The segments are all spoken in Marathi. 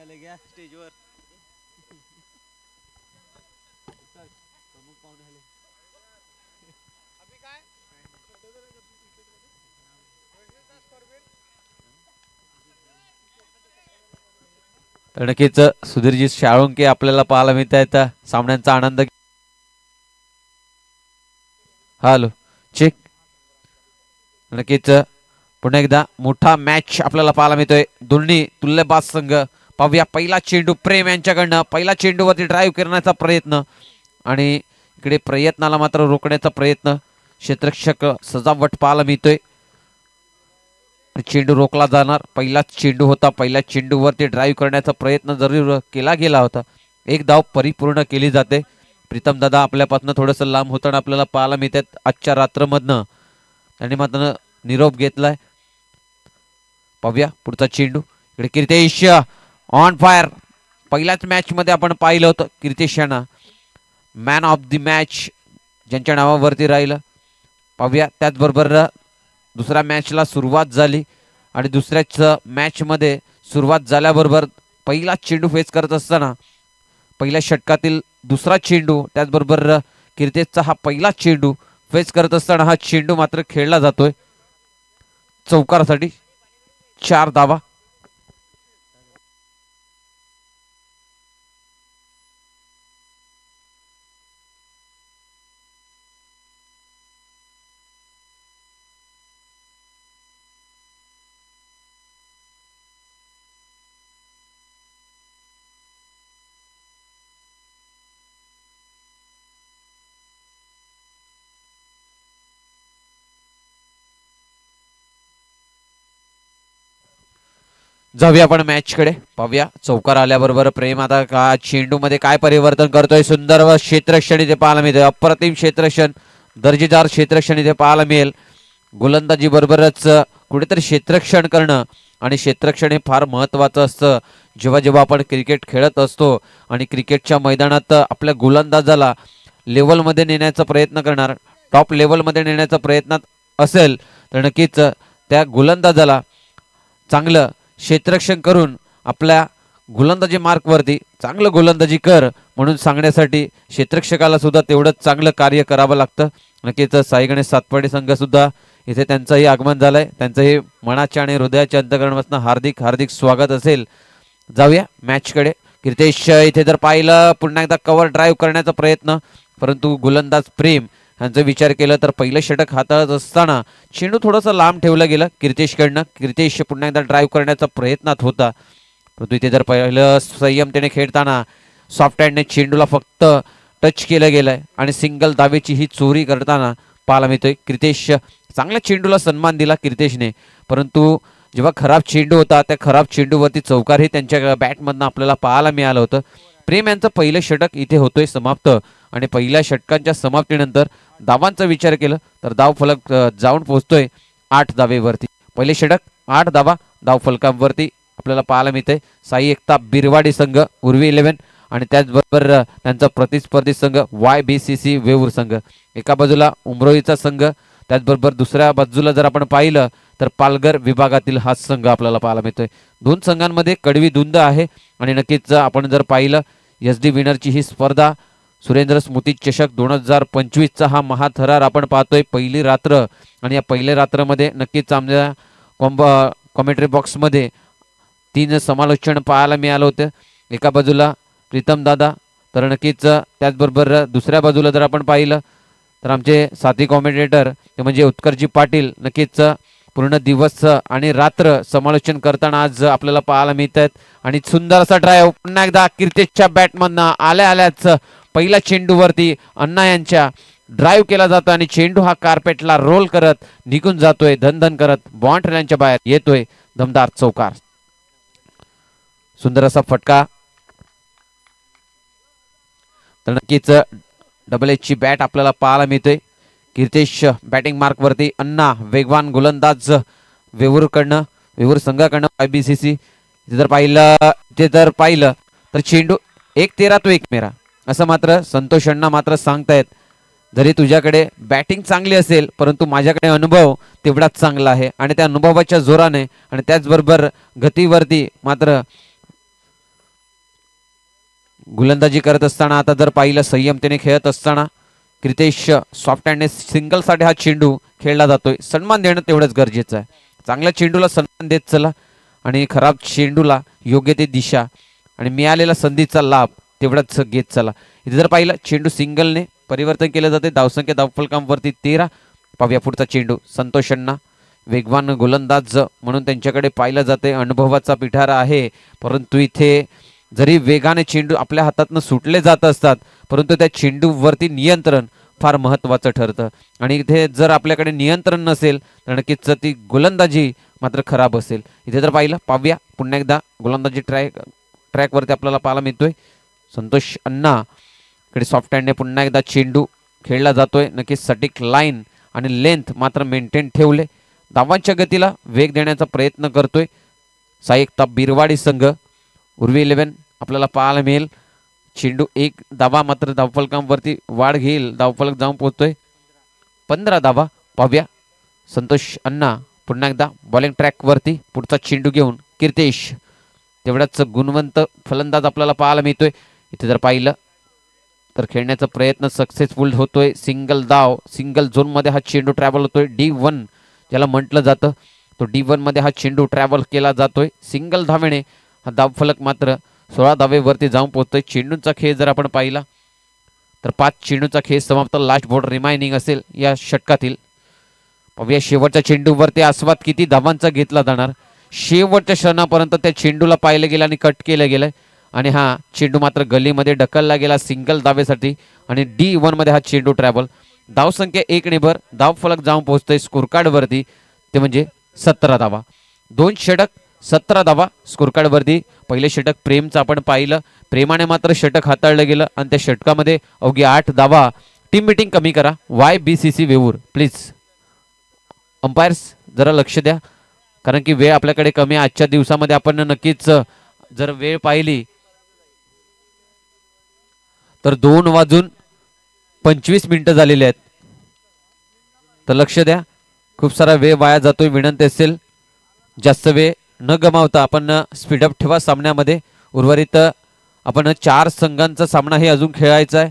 आले घ्या स्टेजवर प्रमुख पाहुणे आले. तर नक्कीच सुधीरजी शाळुंके आपल्याला पाहायला मिळत आहेत सामन्यांचा आनंद. Hello check. नक्कीच पुन्हा एकदा मोठा मॅच आपल्याला पाहायला मिळतोय. दोन्ही तुल्यबाज संघ. पाहूया पहिला चेंडू प्रेम यांच्याकडनं. पहिला चेंडूवरती ड्राईव्ह करण्याचा प्रयत्न आणि इकडे प्रयत्नाला मात्र रोखण्याचा प्रयत्न. क्षेत्ररक्षक सजावट पाहायला मिळतोय. चेंडू रोखला जाणार. पहिलाच चेंडू होता. पहिल्या चेंडूवरती ड्राईव्ह करण्याचा प्रयत्न जरूर केला गेला होता. एक धाव परिपूर्ण केली जाते. प्रीतम दादा आपल्यापासून थोडंसं लांब होताना आपल्याला पाहायला मिळतात आजच्या रात्रमधनं. त्यांनी मात्र निरोप घेतलाय. पाहूया पुढचा चेंडू. इकडे कीर्तेश ऑन फायर. पहिल्याच मॅच मध्ये आपण पाहिलं होतं कीर्तेश यांना मॅन ऑफ द मॅच ज्यांच्या नावावरती राहिलं. पाहूया त्याचबरोबर दुसऱ्या मॅचला सुरुवात झाली आणि दुसऱ्याच मॅचमध्ये सुरुवात झाल्याबरोबर पहिला चेंडू फेस करत असताना पहिल्या षटकातील दुसरा चेंडू त्याचबरोबर कीर्तेशचा हा पहिला चेंडू फेस करत असताना हा चेंडू मात्र खेळला जातोय चौकारासाठी. 4 धावा. जाऊया आपण मॅच कडे. पाहूया चौकार आल्याबरोबर प्रेम आता का चेंडू मध्ये काय परिवर्तन करतोय. सुंदर व क्षेत्ररक्षण इथे पाहायला मिळते. अप्रतिम क्षेत्ररक्षण. दर्जेदार क्षेत्ररक्षण इथे पाहायला मिळेल. गोलंदाजी बरोबरच कुठेतरी क्षेत्ररक्षण करणं आणि क्षेत्ररक्षण हे फार महत्वाचं असतं जेव्हा जेव्हा आपण क्रिकेट खेळत असतो. आणि क्रिकेटच्या मैदानात आपल्या गोलंदाजाला लेवलमध्ये नेण्याचा प्रयत्न करणार, टॉप लेवलमध्ये नेण्याचा प्रयत्न असेल तर नक्कीच त्या गोलंदाजाला चांगलं क्षेत्ररक्षण करून आपल्या गोलंदाजी मार्कवरती चांगलं गोलंदाजी कर म्हणून सांगण्यासाठी क्षेत्ररक्षकाला सुद्धा तेवढंच चांगलं कार्य करावं लागतं. नक्कीच साई गणेश सातपाडी संघ सुद्धा इथे त्यांचंही आगमन झालंय. त्यांचंही मनाच्या आणि हृदयाच्या अंतःकरणापासून हार्दिक हार्दिक स्वागत असेल. जाऊया मॅचकडे. कीर्तेश इथे जर पाहिलं पुन्हा एकदा कव्हर ड्राईव्ह करण्याचा प्रयत्न, परंतु गोलंदाज प्रेम यांचा विचार केला तर पहिलं षटक हाताळत असताना चेंडू थोडंसं लांब ठेवला गेला कीर्तेशकडनं. कीर्तेश पुन्हा एकदा ड्राईव्ह करण्याचा प्रयत्नात होता, परंतु इथे जर पाहिलं संयमतेने खेळताना सॉफ्ट हँडने चेंडूला फक्त टच केलं गेलंय आणि सिंगल धावेची ही चोरी करताना पाहायला मिळतोय. कीर्तेश चांगल्या चेंडूला सन्मान दिला कीर्तेशने, परंतु जेव्हा खराब चेंडू होता त्या खराब चेंडूवरती चौकारही त्यांच्या बॅटमधनं आपल्याला पाहायला मिळालं होतं. प्रेम यांचं पहिलं षटक इथे होतोय समाप्त आणि पहिल्या षटकांच्या समाप्तीनंतर धावांचा विचार केला तर धाव फलक जाऊन पोहोचतोय 8 धावेवरती. पहिले षटक 8 धावा धाव फलकांवरती आपल्याला पाहायला मिळते. साई एकता बिरवाडी संघ उर्वी 11 आणि त्याचबरोबर त्यांचा प्रतिस्पर्धी संघ YBCC वेऊर संघ. एका बाजूला उमरोईचा संघ, त्याचबरोबर दुसऱ्या बाजूला जर आपण पाहिलं तर पालघर विभागातील हा संघ आपल्याला पाहायला मिळतोय. दोन संघांमध्ये कडवी धुंद आहे आणि नक्कीच आपण जर पाहिलं SD विनरची ही स्पर्धा सुरेंद्र स्मृती चषक 2025चा हा महाथरार आपण पाहतोय. पहिली रात्र आणि या पहिल्या रात्रमध्ये नक्कीच आमच्या कॉमेंट्री बॉक्समध्ये 3 समालोचन पाहायला मिळालं होतं. एका बाजूला प्रीतम दादा तर नक्कीच त्याचबरोबर दुसऱ्या बाजूला जर आपण पाहिलं तर आमचे साथी कॉमेंटेटर ते म्हणजे उत्कर्जी पाटील नक्कीच पूर्ण दिवस आणि रात्र समालोचन करताना आज आपल्याला पाहायला मिळत आहेत. आणि सुंदर असा ड्राईव्ह पुन्हा एकदा कीर्तेशच्या बॅटमधनं आल्याच पहिल्या चेंडूवरती अण्णा यांच्या ड्राईव्ह केला जातो आणि चेंडू हा कार्पेटला रोल करत निघून जातोय धन करत बाउंड्रीच्या बाहेर येतोय. दमदार चौकार. सुंदर असा फटका. तर नक्कीच डबल एचची बॅट आपल्याला पाहायला मिळते. कीर्तेश बॅटिंग मार्कवरती, अण्णा वेगवान गोलंदाज वेऊर संघाकडनं YBCC. जर पाहिलं तर चेंडू 1-13 तो 1 मेरा असं मात्र संतोष अण्णा मात्र सांगतायत. जरी तुझ्याकडे बॅटिंग चांगली असेल परंतु माझ्याकडे अनुभव तेवढाच चांगला आहे आणि त्या अनुभवाच्या जोराने आणि त्याचबरोबर गतीवरती मात्र गोलंदाजी करत असताना आता जर पाहिलं संयमतेने खेळत असताना क्रितेश सॉफ्ट हँडने सिंगलसाठी हा चेंडू खेळला जातोय. सन्मान देणं तेवढंच गरजेचं आहे. चांगल्या चेंडूला सन्मान देत चला आणि खराब चेंडूला योग्य ते दिशा आणि मिळालेला संधीचा लाभ तेवढाच घेत चला. इथे जर पाहिलं चेंडू सिंगलने परिवर्तन केलं जाते. धावसंख्या धावफलकांवरती 13. पाहूया पुढचा चेंडू. संतोष अण्णा वेगवान गोलंदाज म्हणून त्यांच्याकडे पाहिलं जाते. अनुभवाचा पिठारा आहे, परंतु इथे जरी वेगाने चेंडू आपल्या हातातनं सुटले जात असतात परंतु त्या चेंडूवरती नियंत्रण फार महत्त्वाचं ठरतं आणि इथे जर आपल्याकडे नियंत्रण नसेल तर नक्कीच ती गोलंदाजी मात्र खराब असेल. इथे जर पाहिलं पाहूया पुन्हा एकदा गोलंदाजी ट्रॅकवरती आपल्याला पाहायला मिळतोय. संतोष अण्णा कडे सॉफ्ट हँडने पुन्हा एकदा चेंडू खेळला जातोय. नक्कीच सटीक लाईन आणि लेंथ मात्र मेंटेन ठेवले. धावांच्या गतीला वेग देण्याचा प्रयत्न करतोय साईकता बिरवाडी संघ. उर्वी 11 आपल्याला पाहायला मिळेल. चेंडू 1 धावा मात्र धावफलकांवरती वाढ घेईल. धावफलक जाऊन पोहोचतोय 15 धावा. पाहूया संतोष अण्णा पुन्हा एकदा बॉलिंग ट्रॅकवरती पुढचा चेंडू घेऊन कीर्तेश तेवढाच गुणवंत फलंदाज आपल्याला पाहायला मिळतोय. इथे जर पाहिलं तर खेळण्याचा प्रयत्न सक्सेसफुल होतोय. सिंगल धाव सिंगल झोनमध्ये हा चेंडू ट्रॅव्हल होतोय. D1 ज्याला म्हटलं जातं तो D1 मध्ये हा चेंडू ट्रॅव्हल केला जातोय. सिंगल धावेने हा धावफलक मात्र 16 धावेवरती जाऊन पोहोचतोय. चेंडूंचा खेळ जर आपण पाहिला तर 5 चेंडूचा खेळ समाप्त. लास्ट बॉल रिमाइनिंग असेल या षटकातील. पाहूया शेवटच्या चेंडूवरती आस्वाद किती धावांचा घेतला जाणार. शेवटच्या क्षणापर्यंत त्या चेंडूला पाहिलं गेलं आणि कट केलं गेलंय आणि हा चेंडू मात्र गलीमध्ये ढकलला गेला सिंगल धावेसाठी आणि D1 मध्ये हा चेंडू ट्रॅव्हल. धावसंख्या 1 ने भर. धावफलक जाऊन पोहोचतोय स्कोरकार्डवरती ते म्हणजे 17 धावा. 2 षटक 17 धावा स्कोरकार्डवरती. पहिले षटक प्रेमचं आपण पाहिलं. प्रेमाने मात्र षटक हाताळलं गेलं आणि त्या षटकामध्ये अवघी 8 धावा. टीम मीटिंग कमी करा. YBCC वेऊर please. अंपायर्स जरा लक्ष द्या कारण की वेळ आपल्याकडे कमी आहे. आजच्या दिवसामध्ये आपण नक्कीच जर वेळ पाहिली तर 2:25 झालेले आहेत. तर लक्ष द्या. खूप सारा वेळ वाया जातोय. विनंती असेल जास्त वेळ न गमावता आपण स्पीडअप ठेवा सामन्यामध्ये. उर्वरित आपण 4 संघांचा सामना हे अजून खेळायचा आहे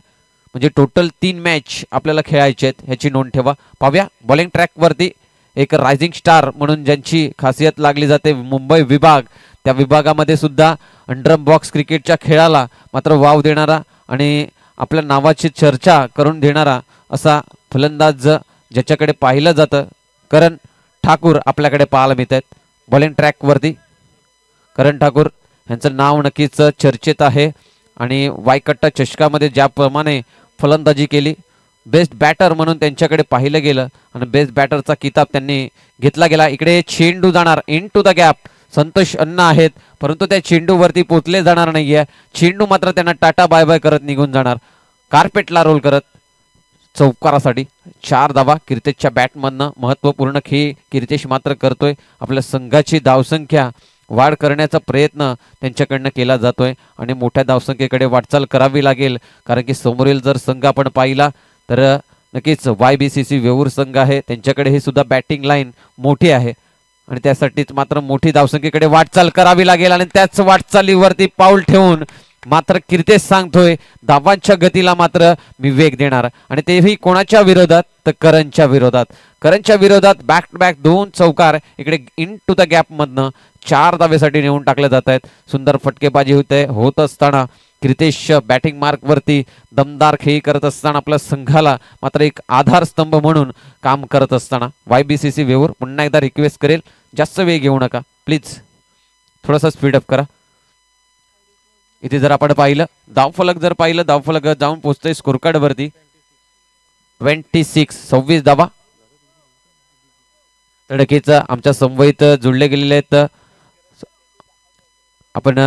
म्हणजे टोटल 3 मॅच आपल्याला खेळायचे आहेत ह्याची नोंद ठेवा. पाहूया बॉलिंग ट्रॅकवरती एक रायझिंग स्टार म्हणून ज्यांची खासियत लागली जाते मुंबई विभाग, त्या विभागामध्ये सुद्धा अंडरम बॉक्स क्रिकेटच्या खेळाला मात्र वाव देणारा आणि आपल्या नावाची चर्चा करून देणारा असा फलंदाज ज्याच्याकडे पाहिलं जातं करण ठाकूर आपल्याकडे पाहायला मिळत आहेत. बॉलिंग ट्रॅकवरती करण ठाकूर यांचं नाव नक्कीच चर्चेत आहे आणि वायकट्टा चषकामध्ये ज्याप्रमाणे फलंदाजी केली बेस्ट बॅटर म्हणून त्यांच्याकडे पाहिलं गेलं आणि बेस्ट बॅटरचा किताब त्यांनी घेतला गेला. इकडे चेंडू जाणार into the gap. Santosh अण्णा आहेत परंतु त्या चेंडूवरती पोचले जाणार नाहीये. चेंडू मात्र त्यांना टाटा बाय बाय करत निघून जाणार. कार्पेटला रोल करत चौकारासाठी 4 धावा. कीर्तेशच्या बॅटमधनं महत्त्वपूर्ण खेळ कीर्तेश मात्र करतोय. आपल्या संघाची धावसंख्या वाढ करण्याचा प्रयत्न त्यांच्याकडनं केला जातोय आणि मोठ्या धावसंख्येकडे वाटचाल करावी लागेल कारण की समोरील जर संघ आपण पाहिला तर नक्कीच YBCC वेऊर संघ आहे. त्यांच्याकडे हे सुद्धा बॅटिंग लाईन मोठी आहे आणि त्यासाठीच मात्र मोठी धावसंख्येकडे वाटचाल करावी लागेल आणि त्याच वाटचालीवरती पाऊल ठेवून मात्र कीर्तेश सांगतोय धावांच्या गतीला मात्र मी वेग देणार आणि तेही कोणाच्या विरोधात तर करणच्या विरोधात. करणच्या विरोधात बॅक टू बॅक 2 चौकार इकडे इन टू द गॅप मधनं 4 धावेसाठी नेऊन टाकले जात आहेत. सुंदर फटकेबाजी होत असताना कीर्तेश बॅटिंग मार्कवरती दमदार खेळी करत असताना आपल्या संघाला मात्र एक आधारस्तंभ म्हणून काम करत असताना YBCC वेऊर पुन्हा एकदा रिक्वेस्ट करेल जास्त वेळ घेऊ नका प्लीज. थोडासा स्पीडअप करा. इथे जर आपण पाहिलं धावफलक जर पाहिलं धावफलक जाऊन पोहोचतोय स्कोरकार्डवरती 26 धावा. तडकेच आमच्या संवयीत जुळले गेलेले आहेत. आपण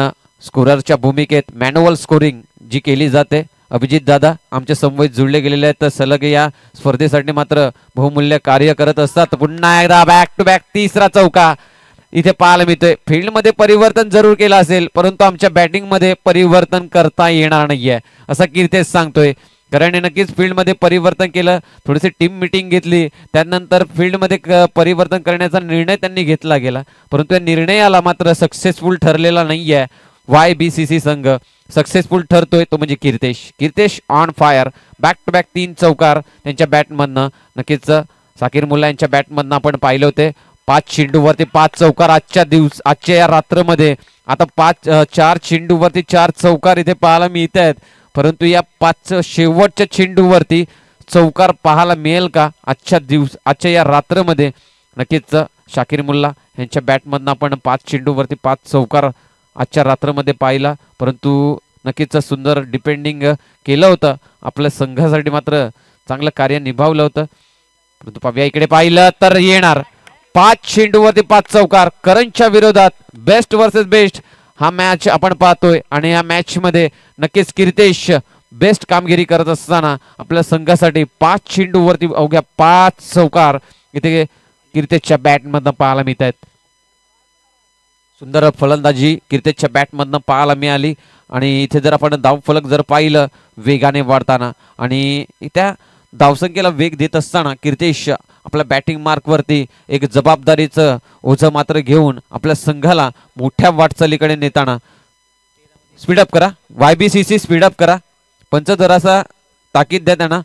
स्कोररच्या भूमिकेत मॅन्युअल स्कोरिंग जी केली जाते अभिजित दादा आमच्या संवयीत जुळले गेलेले आहेत. सलग या स्पर्धेसाठी मात्र बहुमूल्य कार्य करत असतात. पुन्हा एकदा बॅक टू बॅक 3रा चौका इथे पाहायला मिळतोय. फील्डमध्ये परिवर्तन जरूर केलं असेल परंतु आमच्या बॅटिंगमध्ये परिवर्तन करता येणार नाहीये असं कीर्तेश सांगतोय. कारण नक्कीच फील्डमध्ये परिवर्तन केलं. थोडीशी टीम मिटिंग घेतली त्यानंतर फील्डमध्ये परिवर्तन करण्याचा निर्णय त्यांनी घेतला गेला परंतु या निर्णयाला मात्र सक्सेसफुल ठरलेला नाहीये YBCC संघ. सक्सेसफुल ठरतोय तो म्हणजे Kirtesh on fire. Back to back 3 चौकार त्यांच्या बॅटमधनं. नक्कीच साकीर मुल्ला यांच्या बॅटमधनं आपण पाहिले होते. 5 चेंडूवरती 5 चौकार आजच्या या रात्रमध्ये. आता 4 चेंडूवरती 4 चौकार इथे पाहायला मिळत आहेत. परंतु या 5 शेवटच्या चेंडूवरती चौकार पाहायला मिळेल का आजच्या या रात्रमध्ये? नक्कीच शाकीर मुल्ला यांच्या बॅटमधनं आपण 5 चेंडूवरती 5 चौकार आजच्या रात्रमध्ये पाहिला. परंतु नक्कीच सुंदर डिपेंडिंग केलं होतं. आपल्या संघासाठी मात्र चांगलं कार्य निभावलं होतं. परंतु पाव्या इकडे पाहिलं तर येणार 5 चेंडूवरती 5 चौकार. करणच्या विरोधात बेस्ट वर्सेस बेस्ट हा मॅच आपण पाहतोय. आणि या मॅच मध्ये नक्कीच कीर्तेश बेस्ट कामगिरी करत असताना आपल्या संघासाठी 5 चेंडूवरती अवघ्या 5 चौकार इथे कीर्तेशच्या बॅटमधनं पाहायला मिळत आहेत. सुंदर फलंदाजी कीर्तेशच्या बॅटमधनं पाहायला मिळाली. आणि इथे जर आपण धावफलक जर पाहिलं वेगाने वाढताना आणि त्या धावसंख्येला वेग देत असताना कीर्तेश आपल्या बॅटिंग मार्कवरती एक जबाबदारीचं ओझं मात्र घेऊन आपल्या संघाला मोठ्या वाटचालीकडे नेताना. स्पीडअप करा YBCC, स्पीडअप करा. पंच जरासा ताकीद द्या त्यांना.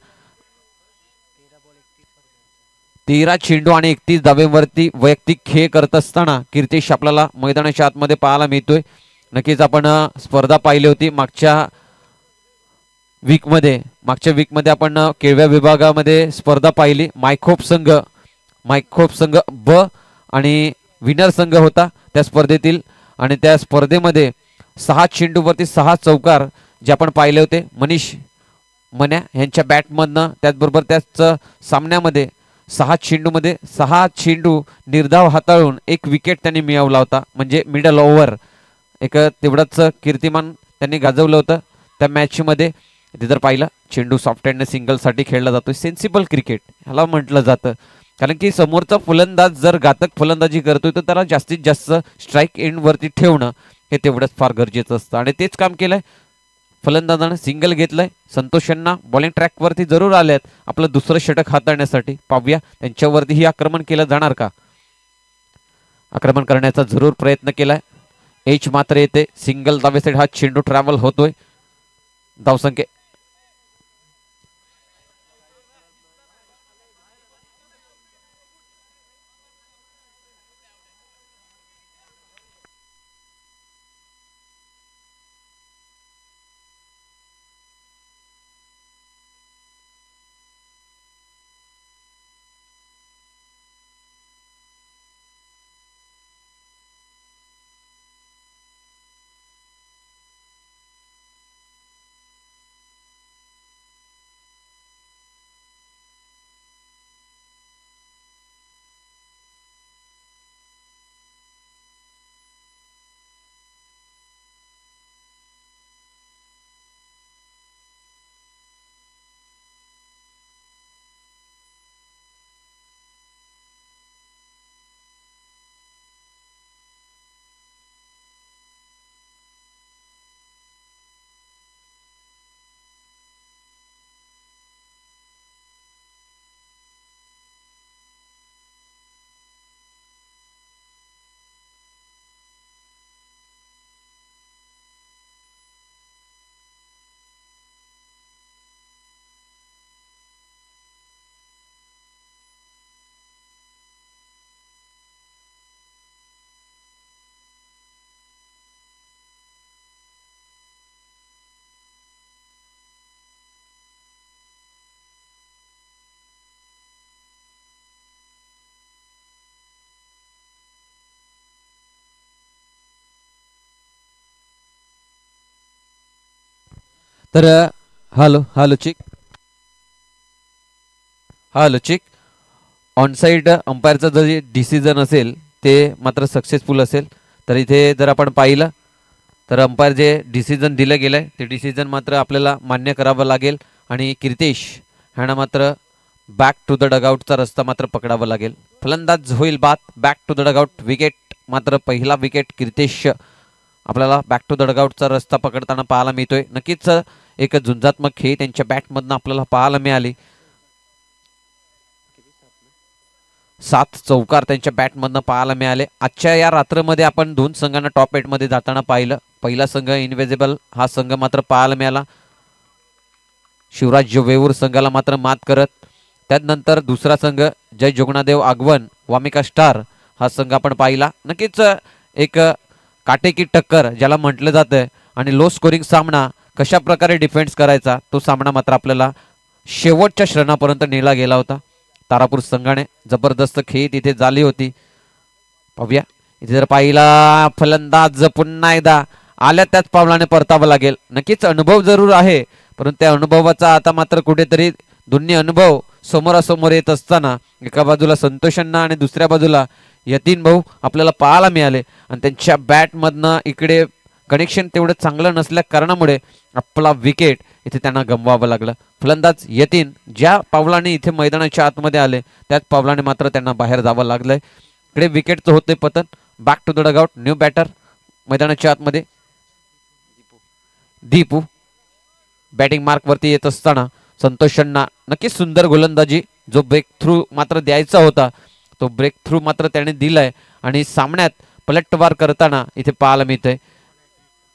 13 चेंडू आणि 31 धावेवरती वैयक्तिक खेळ करत असताना कीर्तेश आपल्याला मैदानाच्या आतमध्ये पाहायला मिळतोय. नक्कीच आपण स्पर्धा पाहिली होती मागच्या वीकमध्ये आपण केळव्या विभागामध्ये स्पर्धा पाहिली. मायखोप संघ ब आणि विनर संघ होता त्या स्पर्धेतील. आणि त्या स्पर्धेमध्ये 6 चेंडूवरती 6 चौकार जे आपण पाहिले होते मनीष मन्या यांच्या बॅटमधनं. त्याचबरोबर त्याच सामन्यामध्ये 6 चेंडूमध्ये 6 चेंडू निर्धाव हाताळून 1 विकेट त्यांनी मिळवला होता. म्हणजे मिडल ओव्हर एक तेवढंच कीर्तिमान त्यांनी गाजवलं होतं त्या मॅचमध्ये. इथे जर पाहिलं चेंडू सॉफ्ट हँडने सिंगलसाठी खेळला जातोय. सेन्सिबल क्रिकेट ह्याला म्हटलं जातं. कारण की समोरचा फलंदाज जर घातक फलंदाजी करतोय तर त्याला जास्तीत जास्त स्ट्राईक एंडवरती ठेवणं हे तेवढंच फार गरजेचं असतं. आणि तेच काम केलंय फलंदाजानं. सिंगल घेतलंय. संतोष यांना बॉलिंग ट्रॅकवरती जरूर आलेत आपलं दुसरं षटक हाताळण्यासाठी. पाहूया त्यांच्यावरती ही आक्रमण केलं जाणार का? आक्रमण करण्याचा जरूर प्रयत्न केलाय. एच मात्र येते. सिंगल धावेसाठी हा चेंडू ट्रॅव्हल होतोय. धावसंख्या तर हॅलो चिक ऑनसाईड अंपायरचा जे डिसिजन असेल ते मात्र सक्सेसफुल असेल. तर इथे जर आपण पाहिलं तर अंपायर जे डिसिजन दिलं गेलंय ते डिसिजन मात्र आपल्याला मान्य करावं लागेल. आणि कीर्तेश ह्यांना मात्र बॅक टू द डगआउटचा रस्ता मात्र पकडावा लागेल. फलंदाज होईल बाद. Back to the dugout. Wicket मात्र पहिला विकेट कीर्तेश आपल्याला बॅक टू द डगआउटचा रस्ता पकडताना पाहायला मिळतोय. नक्कीच एक झुंजात्मक खेळ त्यांच्या बॅटमधनं आपल्याला पाहायला मिळाली. 7 चौकार त्यांच्या बॅटमधनं पाहायला मिळाले. आजच्या या रात्रमध्ये आपण 2 संघांना टॉप 8 मध्ये जाताना पाहिलं. पहिला संघ इनविजिबल हा संघ मात्र पाहायला मिळाला शिवराज वेऊर संघाला मात्र मात करत. त्यानंतर दुसरा संघ जय जोगणादेव आगवण वामिका स्टार हा संघ आपण पाहिला. नक्कीच एक काटेकी टक्कर ज्याला म्हटलं जातं आणि लो स्कोरिंग सामना कशा प्रकारे डिफेन्स करायचा तो सामना मात्र आपल्याला शेवटच्या क्षणापर्यंत नेला गेला होता. तारापूर संघाने जबरदस्त खेळी तिथे झाली होती. पाहूया इथे जर पाहिला फलंदाज पुन्हा एकदा आल्या त्याच पावलाने परतावं लागेल. नक्कीच अनुभव जरूर आहे परंतु त्या अनुभवाचा आता मात्र कुठेतरी दोन्ही अनुभव समोरासमोर येत असताना एका बाजूला संतोष अण्णा आणि दुसऱ्या बाजूला यतीन भाऊ आपल्याला पाहायला मिळाले आणि त्यांच्या बॅटमधनं इकडे कनेक्शन तेवढं चांगलं नसल्या कारणामुळे आपला विकेट इथे त्यांना गमवावं लागलं. फलंदाज यतीन ज्या पावलाने इथे मैदानाच्या आतमध्ये आले त्याच पावलाने मात्र त्यांना बाहेर जावं लागलंय. इकडे विकेटचं होते पतन. Back to the dugout. New batter मैदानाच्या आतमध्ये दीपू बॅटिंग मार्क वरती येत असताना संतोषांना नक्कीच सुंदर गोलंदाजी जो ब्रेक थ्रू मात्र द्यायचा होता तो ब्रेक थ्रू मात्र त्याने दिलाय आणि सामन्यात पलटवार करताना इथे पाहायला मिळतंय.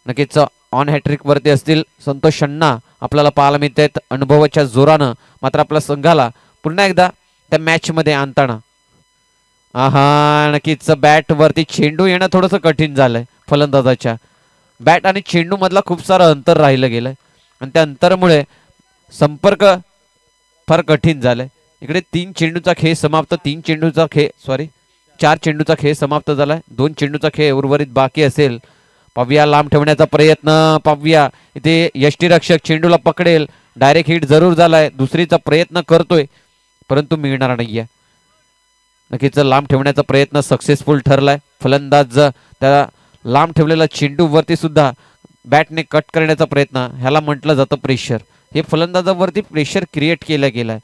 नक्कीच ऑन हॅट्रिक वरती असतील संतोष अण्णा आपल्याला पाहायला मिळत आहेत. अनुभवाच्या जोरानं मात्र आपल्या संघाला पुन्हा एकदा त्या मॅच मध्ये आणताना नक्कीच बॅट वरती चेंडू येणं थोडंसं कठीण झालंय. फलंदाजाच्या बॅट आणि चेंडू मधला खूप सारं अंतर राहिलं गेलंय आणि त्या अंतरामुळे संपर्क फार कठीण झालाय. इकडे 3 चेंडूचा खेळ समाप्त. 4 चेंडूचा खेळ समाप्त झालाय. 2 चेंडूचा खेळ उर्वरित बाकी असेल. पाव्या लांब ठेवण्याचा प्रयत्न. पाव्या इथे यष्टीरक्षक चेंडूला पकडेल. डायरेक्ट हिट जरूर झालाय. दुसरीचा प्रयत्न करतोय परंतु मिळणार नाहीये. नक्कीच लांब ठेवण्याचा प्रयत्न सक्सेसफुल ठरलाय. फलंदाज त्या लांब ठेवलेला चेंडू वरती सुद्धा बॅटने कट करण्याचा प्रयत्न ह्याला म्हटलं जातं प्रेशर. हे फलंदाजावरती प्रेशर क्रिएट केलं गेलंय.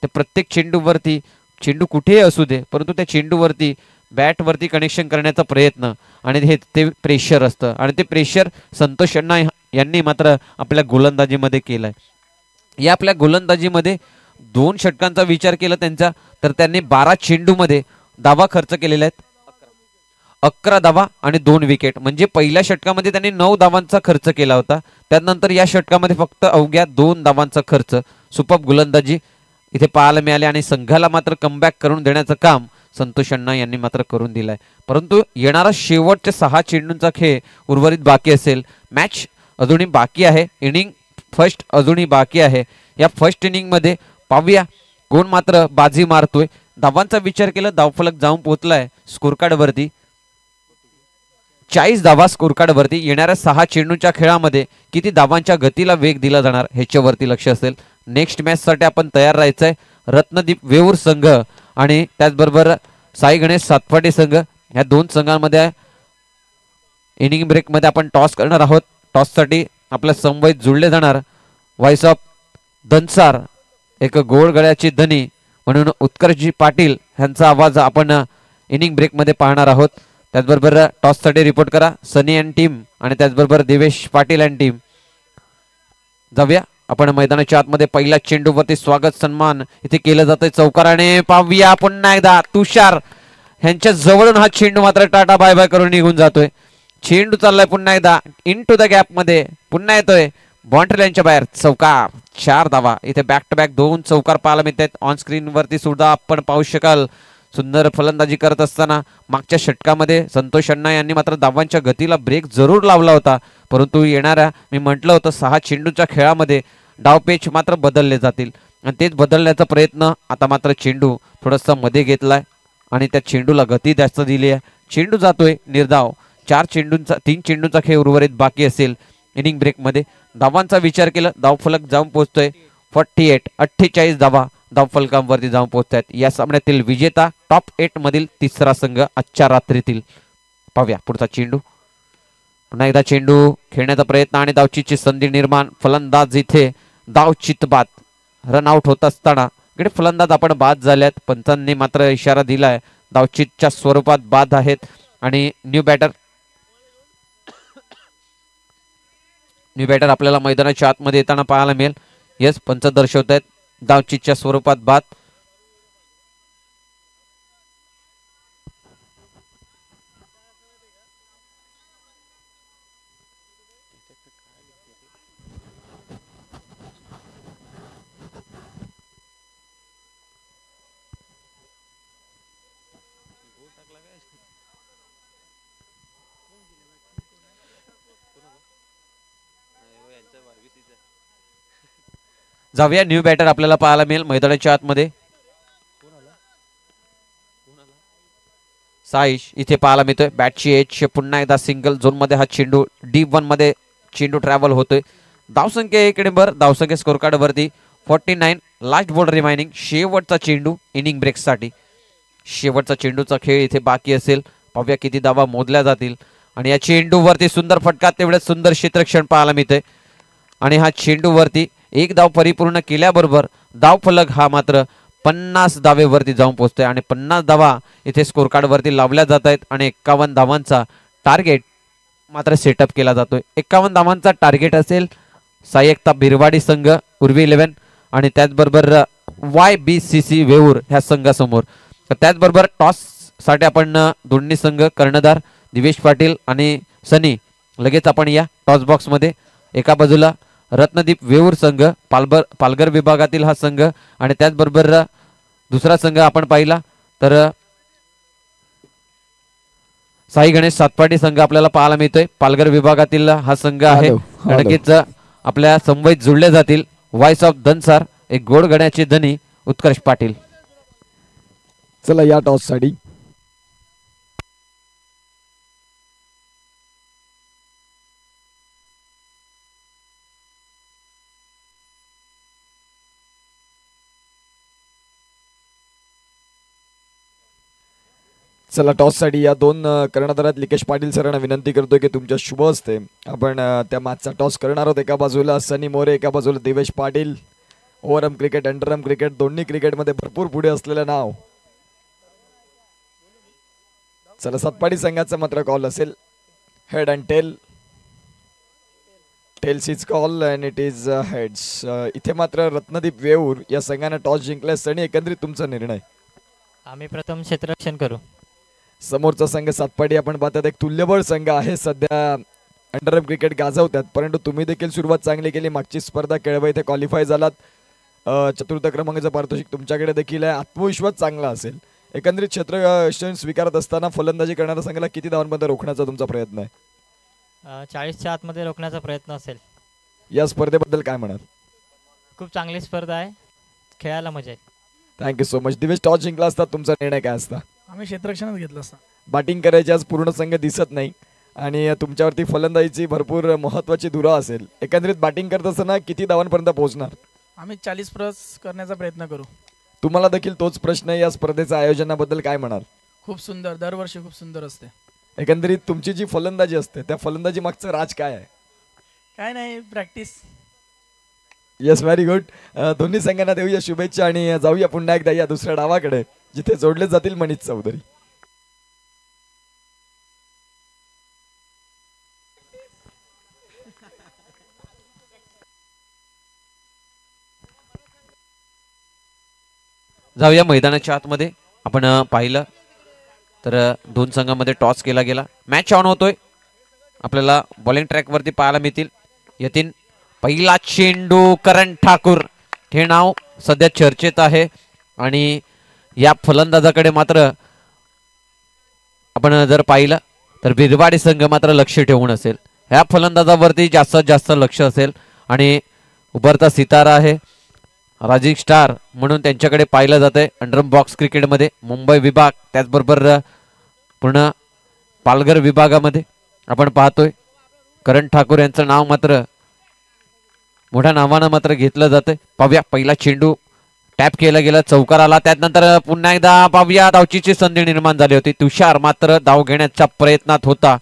ते प्रत्येक चेंडूवरती चेंडू कुठेही असू दे परंतु त्या चेंडूवरती बॅटवरती कनेक्शन करण्याचा प्रयत्न आणि हे ते प्रेशर असतं आणि ते प्रेशर संतोष अण्णा यांनी मात्र आपल्या गोलंदाजीमध्ये केलंय. या आपल्या गोलंदाजीमध्ये 2 षटकांचा विचार केला त्यांचा तर त्यांनी 12 चेंडूमध्ये धावा खर्च केलेल्या आहेत. 11 धावा आणि 2 विकेट म्हणजे पहिल्या षटकामध्ये त्यांनी 9 धावांचा खर्च केला होता. त्यानंतर या षटकामध्ये फक्त अवघ्या 2 धावांचा खर्च. सुपर्ब गोलंदाजी इथे पाहायला मिळाले आणि संघाला मात्र कमबॅक करून देण्याचं काम संतोष अण्णा यांनी मात्र करून दिलाय. परंतु येणारा शेवटच्या 6 चेंडूंचा खेळ उर्वरित बाकी असेल. मॅच अजूनही बाकी आहे. इनिंग फर्स्ट अजूनही बाकी आहे. या फर्स्ट इनिंग मध्ये पाहूया कोण मात्र बाजी मारतोय. धावांचा विचार केला धावफलक जाऊन पोहोचलाय स्कोर कार्ड वरती 40 धावा स्कोर कार्ड वरती. येणाऱ्या 6 चेंडूंच्या खेळामध्ये किती धावांच्या गतीला वेग दिला जाणार ह्याच्यावरती लक्ष असेल. नेक्स्ट मॅच साठी आपण तयार राहायचंय. रत्नदीप वेऊर संघ आणि त्याचबरोबर साई गणेश सातपाटी संघ ह्या 2 संघांमध्ये इनिंग ब्रेक मध्ये आपण टॉस करणार आहोत. टॉस साठी आपल्या समवेत जुळले जाणार व्हॉइस ऑफ दनसार एक गोड गळ्याची धनी म्हणून उत्कर्षजी पाटील यांचा आवाज आपण इनिंग ब्रेक मध्ये पाहणार आहोत. त्याचबरोबर टॉस साठी रिपोर्ट करा सनी अँड टीम आणि त्याचबरोबर देवेश पाटील अँड टीम. जाऊया आपण मैदानाच्या आतमध्ये. पहिल्या चेंडूवरती स्वागत सन्मान इथे केलं जातंय चौकाराने. पाहूया पुन्हा एकदा तुषार ह्यांच्या जवळून हा चेंडू मात्र टाटा बाय बाय करून निघून जातोय. चेंडू चाललाय पुन्हा एकदा इन टू द गॅप मध्ये पुन्हा येतोय बाउंड्री लाईनच्या बाहेर. चौकार 4 धावा. इथे बॅक टू बॅक 2 चौकार पाहायला मिळत आहेत. ऑन स्क्रीन वरती सुद्धा आपण पाहू शकाल सुंदर फलंदाजी करत असताना मागच्या षटकामध्ये संतोष अण्णा यांनी मात्र धावांच्या गतीला ब्रेक जरूर लावला होता परंतु येणाऱ्या मी म्हटलं होतं 6 चेंडूच्या खेळामध्ये डावपेच मात्र बदलले जातील आणि तेच बदलण्याचा प्रयत्न आता मात्र चेंडू थोडासा मध्ये घेतलाय आणि त्या चेंडूला गती जास्त दिली आहे. चेंडू जातोय निर्धाव. 3 चेंडूंचा खेळ उर्वरित बाकी असेल. इनिंग ब्रेक मध्ये धावांचा विचार केला धावफलक जाऊन पोहोचतोय 48 धावा धावफलकांवरती जाऊन पोहोचतात. या सामन्यातील विजेता टॉप 8 मधील 3रा संघ आजच्या रात्रीतील. पाहूया पुढचा चेंडू. पुन्हा एकदा चेंडू खेळण्याचा प्रयत्न आणि धावचीची संधी निर्माण. फलंदाज इथे धावचित बाद. रन आउट होत असताना इकडे फलंदाज आपण बाद झाल्यात. पंचांनी मात्र इशारा दिलाय धावचितच्या स्वरूपात बाद आहेत आणि न्यू बॅटर आपल्याला मैदानाच्या आतमध्ये येताना पाहायला मिळेल. यस पंच दर्शवत आहेत धावचितच्या स्वरूपात बाद. जाऊया न्यू बॅटर आपल्याला पाहायला मिळेल मैदानाच्या आतमध्ये. साईश इथे पाहायला मिळतोय. बॅटची एज पुन्हा एकदा सिंगल झोन मध्ये हा चेंडू D1 मध्ये चेंडू ट्रॅव्हल होतोय. धावसंख्या इकडे धावसंख्या स्कोर कार्ड वरती 49. Last ball remaining. शेवटचा चेंडू इनिंग ब्रेक साठी. शेवटचा चेंडूचा खेळ इथे बाकी असेल. पाहूया किती धावा मोजल्या जातील. आणि या चेंडूवरती सुंदर फटका, तेवढेच सुंदर क्षेत्ररक्षण पाहायला मिळतंय. आणि हा चेंडूवरती एक धाव परिपूर्ण केल्याबरोबर धावफलक हा मात्र 50 धावेवरती जाऊन पोहोचतोय. आणि 50 धावा इथे स्कोर कार्ड वरती लावल्या जात आहेत. आणि 51 धावांचा टार्गेट मात्र सेटअप केला जातोय. 51 धावांचा टार्गेट असेल सायकता बिरवाडी संघ उर्वी 11 आणि त्याचबरोबर YBCC वेऊर ह्या संघासमोर. त्याचबरोबर टॉस साठी आपण दोन्ही संघ कर्णधार दिवेश पाटील आणि सनी लगेच आपण या टॉस बॉक्स मध्ये. एका बाजूला रत्नदीप वेऊर संघ पालघर विभागातील हा संघ आणि त्याचबरोबर दुसरा संघ आपण पाहिला तर साई गणेश सातपाटी संघ आपल्याला पाहायला मिळतोय. पालघर विभागातील हा संघ आहे. नक्कीच आपल्या संवैत जुळले जातील. व्हॉइस ऑफ धनसार एक गोड गण्याचे धनी उत्कर्ष पाटील. चला या टॉस साठी या दोन कर्णधारात लिकेश पाटील सरांना विनंती करतोय की तुमच्या शुभ असते आपण त्या मॅचचा टॉस करणार आहोत. एका बाजूला सनी मोरे, एका बाजूला Divesh Patil. Overarm cricket, underarm cricket दोन्ही क्रिकेटमध्ये भरपूर पुढे असलेलं नाव. चला सातपाडी संघाचा मात्र कॉल असेल head and tail. Tails is call and it is heads. इथे मात्र रत्नदीप वेऊर या संघाने टॉस जिंकलाय. सनी एकंदरीत तुमचा निर्णय? आम्ही प्रथम क्षेत्ररक्षण करू. समोरचा संघ सातपाडी आपण पाहतात एक तुल्यबळ संघ आहे. सध्या अंडरआर्म क्रिकेट गाजवतात परंतु तुम्ही देखील सुरुवात चांगली केली. मागची स्पर्धा केळवा इथे क्वालिफाय झालात. चतुर्थ क्रमांकाचं पारितोषिक तुमच्याकडे देखील आहे. आत्मविश्वास चांगला असेल. एकंदरीत क्षेत्ररक्षण स्वीकारत असताना फलंदाजी करणाऱ्या संघाला किती धावांमध्ये रोखण्याचा तुमचा प्रयत्न आहे? 40च्या आतमध्ये रोखण्याचा प्रयत्न असेल. या स्पर्धेबद्दल काय म्हणाल? खूप चांगली स्पर्धा आहे, खेळायला मजा येईल. Thank you so much. Divesh toss जिंकला असता तुमचा निर्णय काय असता? आम्ही क्षेत्ररक्षणच घेतलं असतं. बॅटिंग करायची आज पूर्ण संघ दिसत नाही आणि तुमच्यावरती फलंदाजीची भरपूर महत्त्वाची धुरा असेल. एकंदरीत बॅटिंग करत असताना किती धावांपर्यंत पोहोचणार? आम्ही 40 प्लस करण्याचा प्रयत्न करू. तुम्हाला देखील तोच प्रश्न आहे. या स्पर्धेच्या आयोजनाबद्दल काय म्हणाल? खूप सुंदर, दरवर्षी खूप सुंदर असते. एकंदरीत तुमची जी फलंदाजी असते त्या फलंदाजी मागचं राज काय आहे? काय नाही, प्रॅक्टिस. Yes, very good. दोन्ही संघांना देऊया शुभेच्छा आणि जाऊया पुन्हा एकदा या दुसऱ्या डावाकडे जिथे जोडले जातील मनीष चौधरी. जाऊया मैदानाच्या आतमध्ये. आपण पाहिलं तर दोन संघांमध्ये टॉस केला गेला. मॅच ऑन होतोय. आपल्याला बॉलिंग ट्रॅक वरती पाहायला मिळतील यतीन. पहिला चेंडू करण ठाकूर हे नाव सध्या चर्चेत आहे आणि या फलंदाजाकडे मात्र आपण जर पाहिलं तर बिरवाडी संघ मात्र लक्ष ठेवून असेल. ह्या फलंदाजावरती जास्तीत जास्त लक्ष असेल आणि उभरता सितारा आहे राजीव स्टार म्हणून त्यांच्याकडे पाहिलं जातंय. अंडरआर्म बॉक्स क्रिकेटमध्ये मुंबई विभाग त्याचबरोबर पूर्ण पालघर विभागामध्ये आपण पाहतोय करण ठाकूर यांचं नाव मात्र मोठ्या नावानं मात्र घेतलं जातंय. पाहूया पहिला चेंडू टॅप केला गेला, चौकार आला. त्यानंतर पुन्हा एकदा पाहूया धावचीची संधी निर्माण झाली होती. तुषार मात्र धाव घेण्याच्या प्रयत्नात होता.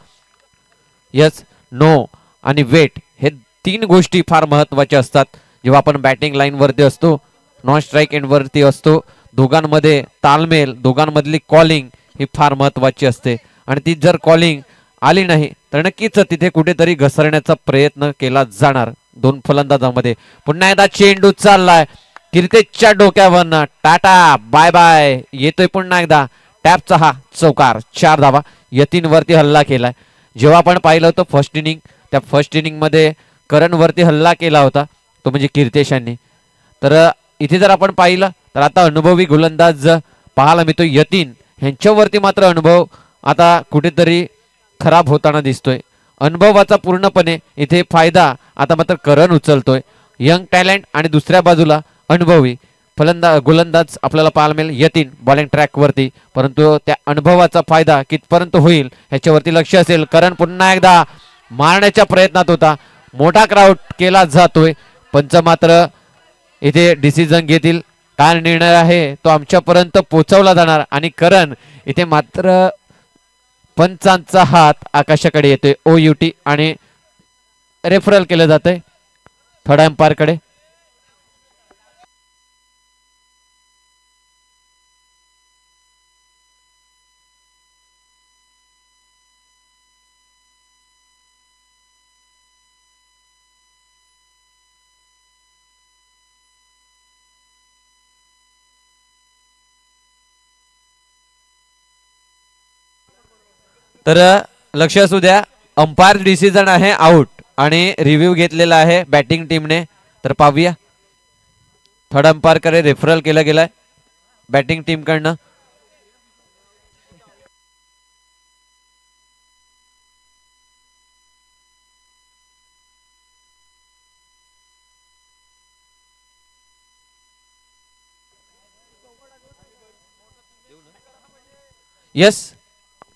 यस, नो आणि वेट हे तीन गोष्टी फार महत्वाच्या असतात जेव्हा आपण बॅटिंग लाईन वरती असतो, नॉन स्ट्राईक एंड वरती असतो. दोघांमध्ये ताळमेल, दोघांमधली कॉलिंग ही फार महत्वाची असते आणि ती जर कॉलिंग आली नाही तर नक्कीच तिथे कुठेतरी घसरण्याचा प्रयत्न केला जाणार दोन फलंदाजांमध्ये. पुन्हा एकदा चेंडू चाललाय कीर्तेशच्या डोक्यावरनं. टाटा बाय बाय येतोय पुन्हा एकदा. टॅपचा हा चौकार, 4 धावा. यतीन वरती हल्ला केलाय. जेव्हा आपण पाहिलं होतं फर्स्ट इनिंग, त्या फर्स्ट इनिंग मध्ये करण वरती हल्ला केला होता तो म्हणजे कीर्तेशांनी. तर इथे जर आपण पाहिलं तर आता अनुभवी गोलंदाज पाहायला मिळतो यतीन ह्यांच्यावरती मात्र अनुभव आता कुठेतरी खराब होताना दिसतोय. अनुभवाचा पूर्णपणे इथे फायदा आता मात्र करण उचलतोय. यंग टॅलेंट आणि दुसऱ्या बाजूला अनुभवी गोलंदाज आपल्याला पाहायला मिळेल यतीन बॉलिंग ट्रॅक वरती, परंतु त्या अनुभवाचा फायदा कितपर्यंत होईल ह्याच्यावरती लक्ष असेल. करण पुन्हा एकदा मारण्याच्या प्रयत्नात होता, मोठा क्राऊड केला जातोय. पंच मात्र इथे डिसिजन घेतील, काय निर्णय आहे तो आमच्यापर्यंत पोहोचवला जाणार. आणि करण इथे मात्र पंचांचा हात आकाशाकडे येतोय. OUT आणि रेफरल केलं जातंय थर्ड अंपायर कडे. तर लक्ष असू द्या, अंपायर डिसिजन आहे आउट आणि रिव्ह्यू घेतलेला आहे बॅटिंग टीमने. तर पाहूया, थर्ड अंपायर कडे रेफरल केला गेलाय बॅटिंग टीम कडनं. यस,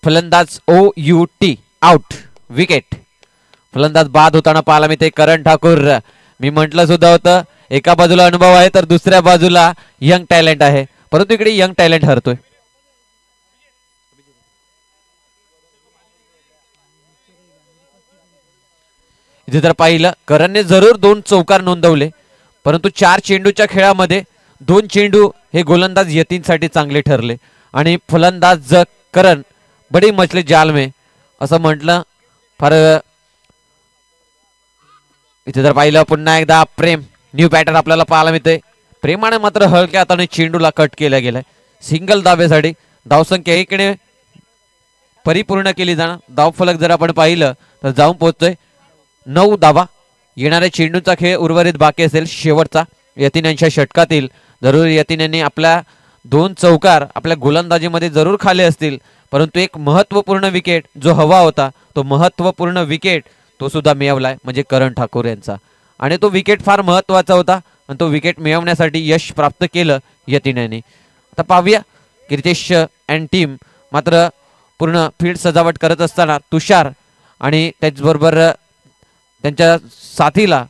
फलंदाज OUT आउट, विकेट. फलंदाज बाद होताना पाहायला मिळते करण ठाकूर. मी म्हटलं सुद्धा होतं एका बाजूला अनुभव आहे तर दुसऱ्या बाजूला यंग टॅलेंट आहे, परंतु इकडे यंग टॅलेंट हरतोय. इथे जर पाहिलं करणने जरूर 2 चौकार नोंदवले, परंतु 4 चेंडूच्या खेळामध्ये 2 चेंडू हे गोलंदाज यतीनसाठी चांगले ठरले आणि फलंदाज करण बडी मचले जाल में असं म्हटलं. फार इथे जर पाहिलं पुन्हा एकदा प्रेम न्यू बॅटर आपल्याला पाहायला मिळते. प्रेमाने मात्र हलक्या हाताने चेंडूला कट केला गेलाय. सिंगल धाब्यासाठी धावसंख्या इकडे परिपूर्ण केली जाणार. धावफलक जर आपण पाहिलं तर जाऊन पोहोचतोय 9 धावा. येणाऱ्या चेंडूचा खेळ उर्वरित बाकी असेल शेवटचा यतीन यांच्या षटकातील. जरूर यतीन यांनी आपल्या 2 चौकार आपल्या गोलंदाजीमध्ये जरूर खाले असतील, परंतु एक महत्वपूर्ण विकेट जो हवा होता तो महत्वपूर्ण विकेट तो सुद्धा मिळवलाय म्हणजे करण ठाकूर यांचा. आणि तो विकेट फार महत्वाचा होता आणि तो विकेट मिळवण्यासाठी यश प्राप्त केलं यतीन यांनी. आता पाहूया की रितेश अँड टीम मात्र पूर्ण फील्ड सजावट करत असताना तुषार आणि त्याचबरोबर त्यांच्या साथीला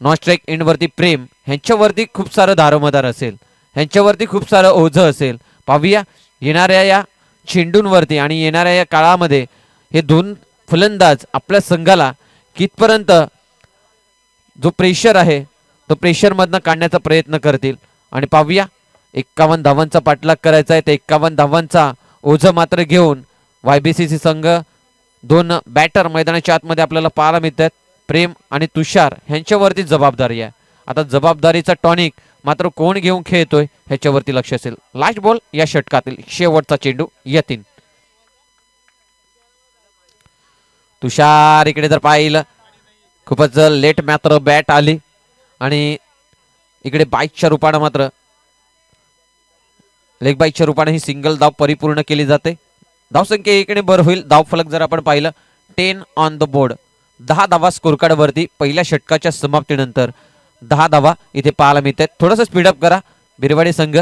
नॉन स्ट्राईक एंडवरती प्रेम ह्यांच्यावरती खूप सारं दारोमदार असेल, ह्यांच्यावरती खूप सारं ओझं असेल. पाहूया येणाऱ्या या चेंडूंवरती आणि येणाऱ्या या काळामध्ये हे 2 फलंदाज आपल्या संघाला कितपर्यंत जो प्रेशर आहे तो प्रेशर मधनं काढण्याचा प्रयत्न करतील. आणि पाहूया 51 धावांचा पाठलाग करायचा आहे. ते 51 धावांचा ओझं मात्र घेऊन YBCC संघ 2 बॅटर मैदानाच्या आतमध्ये आपल्याला पाहायला मिळतात. प्रेम आणि तुषार ह्यांच्यावरती जबाबदारी आहे. आता जबाबदारीचा टॉनिक मात्र कोण घेऊन खेळतोय ह्याच्यावरती लक्ष असेल. लास्ट बॉल या षटकातील शेवटचा चेंडू यतीन. तुषार इकडे जर पाहिलं खूपच लेट मात्र बॅट आली आणि इकडे बाईकच्या रूपाने मात्र लेग बाईकच्या रूपाने ही सिंगल धाव परिपूर्ण केली जाते. धावसंख्या इकडे बर होईल. धावफलक जर आपण पाहिलं 10 ऑन द बोर्ड, 10 धावा स्कोर कार्ड वरती पहिल्या षटकाच्या समाप्तीनंतर 10 धावा इथे पाहायला मिळतात. थोडंसं स्पीडअप करा. बिरवाडी संघ,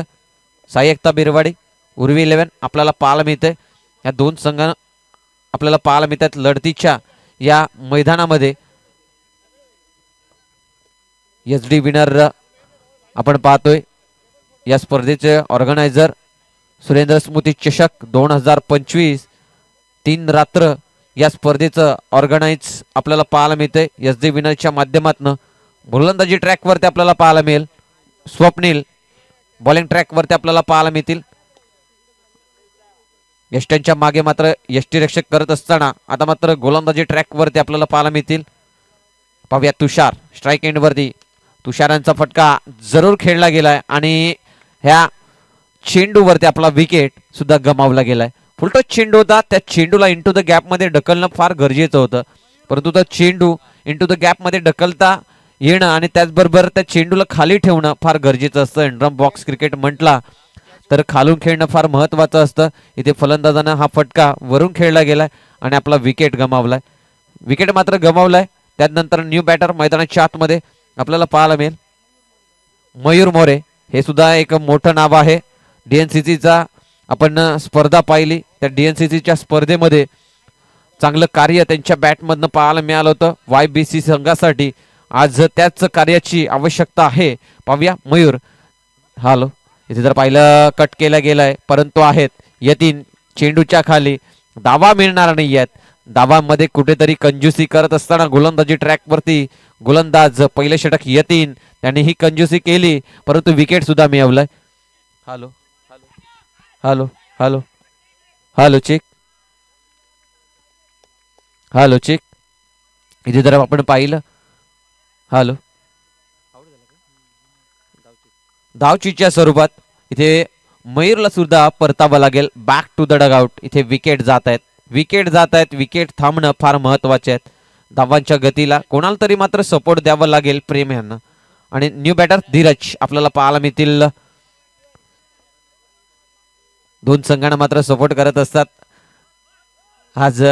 साई एकता बिरवाडी, उर्वी 11 आपल्याला पाहायला मिळते. या 2 संघांना आपल्याला पाहायला मिळतात लढतीच्या या मैदानामध्ये. SD विनर आपण पाहतोय. या स्पर्धेचे ऑर्गनायझर सुरेंद्र स्मृती चषक 2025 3 रात्र या स्पर्धेचं ऑर्गनाइज आपल्याला पाहायला मिळते SD विनरच्या माध्यमातून. गोलंदाजी ट्रॅकवरती आपल्याला पाहायला मिळेल स्वप्नील, बॉलिंग ट्रॅकवरती आपल्याला पाहायला मिळतील. यष्ट्यांच्या मागे मात्र यष्टीरक्षक करत असताना आता मात्र गोलंदाजी ट्रॅकवरती आपल्याला पाहायला मिळतील. पाहूया तुषार स्ट्राईक एंडवरती. तुषारांचा फटका जरूर खेळला गेलाय आणि ह्या चेंडूवरती आपला विकेट सुद्धा गमावला गेलाय. फुलटॉस चेंडू होता, त्या चेंडूला इंटू द गॅप मध्ये ढकलणं फार गरजेचं होतं, परंतु तो चेंडू इंटू द गॅप मध्ये ढकलता येणं आणि त्याचबरोबर त्या चेंडूला खाली ठेवणं फार गरजेचं असतं. एंड्रम बॉक्स क्रिकेट म्हटला तर खालून खेळणं फार महत्वाचं असतं. इथे फलंदाजानं हा फटका वरून खेळला गेलाय आणि आपला विकेट गमावलाय. विकेट मात्र गमावलाय. त्यानंतर न्यू बॅटर मैदानाच्या आतमध्ये आपल्याला पाहायला मिळेल मयूर मोरे, हे सुद्धा एक मोठं नाव आहे. DNCCचा आपण स्पर्धा पाहिली, त्या DNCCच्या स्पर्धेमध्ये चांगलं कार्य त्यांच्या बॅटमधनं पाहायला मिळालं होतं YBC संघासाठी. आज त्याच कार्याची आवश्यकता आहे. पाहूया मयूर. हॅलो, इथे जर पाहिलं कट केला गेलाय, परंतु आहेत यतीन चेंडूच्या खाली. धावा मिळणार नाही आहेत. धावामध्ये कुठेतरी कंजूसी करत असताना गोलंदाजी ट्रॅकवरती गोलंदाज पहिले षटक यतीन, त्यांनी ही कंजूसी केली, परंतु विकेट सुद्धा मिळवलाय. Hello hello hello hello check. Hello check. इथे जर आपण पाहिलं हॅलो धावचीच्या स्वरूपात इथे मयूरला सुद्धा परतावं लागेल. Back to the dugout. इथे विकेट जात आहेत, विकेट जात आहेत. विकेट थांबणं फार महत्वाचे आहेत. धावांच्या गतीला कोणाला तरी मात्र सपोर्ट द्यावा लागेल प्रेम यांना. आणि न्यू बॅटर धीरज आपल्याला पाहायला मिळतील. दोन संघांना मात्र सपोर्ट करत असतात. आज